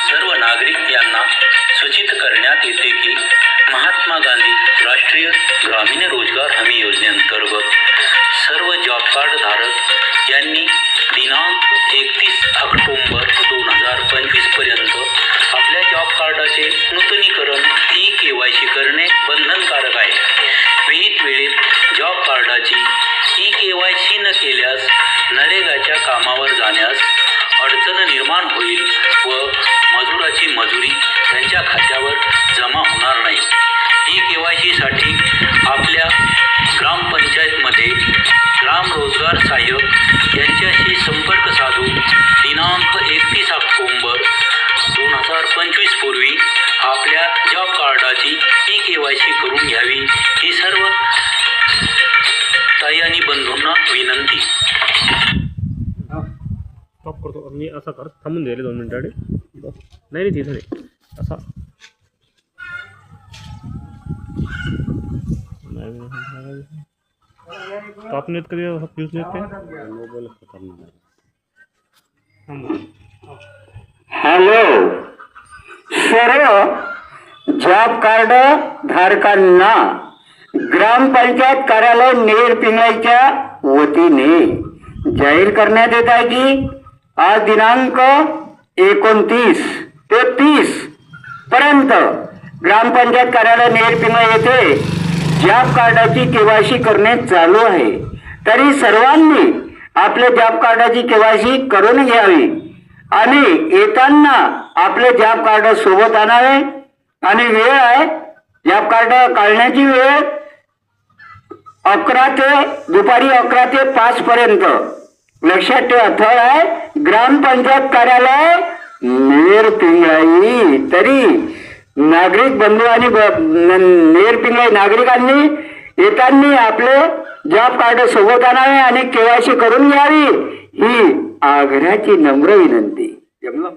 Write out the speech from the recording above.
सर्व नागरिक यांना सूचित करण्यात येते की महात्मा गांधी राष्ट्रीय ग्रामीण रोजगार हमी योजनेअंतर्गत सर्व जॉब कार्ड धारक यांनी दिनांक 31 ऑक्टोबर 2025 पर्यंत आपल्या जॉब कार्डाचे नूतनीकरण ई-KYC करणे बंधनकारक आहे. विहित वेळेत जॉब कार्डाची ई-KYC न केल्यास नरेगाच्या कामावर जाण्यास अडचण निर्माण होईल व मजुराची मजुरी त्यांच्या खात्यावर जमा होणार नाही. ई-KYC साठी आपल्या ग्रामपंचायतमध्ये ग्राम रोजगार सहाय्यक यांच्याशी संपर्क साधून दिनांक 31 ऑक्टोबर 2025 पूर्वी आपल्या जॉब कार्डाची ई-KYC करून घ्यावी ही सर्व ताई आणि बंधूंना विनंती. स्टॉप करतो मी असा कर थांबून द्यायला 2 मिनिटांनी नाही तिथं नाही असा स्टॉप नेत कधी यूज नेत काय मोबाईल हॅलो सर्व जॉब कार्ड धारकांना ग्रामपंचायत कार्यालय नेरपिंगळीच्या वतीने जाहीर करण्यात येत आहे की आज दिनांक 29 ते 30 पर्यंत ग्रामपंचायत कार्यालय नेरपिंगळी येथे जॉब कार्डाची KYC करणे चालू आहे. तरी सर्वांनी आपले जॉब कार्डाची KYC करून घ्यावी आणि येताना आपले जॉब कार्ड सोबत आणावे. आणि वेळ आहे जॉब कार्ड काढण्याची वेळ दुपारी 11 ते 5 पर्यंत. लक्षात ठेवा. स्थळ आहे ग्रामपंचायत कार्यालय नेरपिंगळी. तरी नागरिक बंधू आणि नेरपिंगळी नागरिकांनी येताना आपले जॉब कार्ड सोबत आणावे आणि KYC करून घ्यावी ही आग्रहाची नम्र विनंती. जमलं.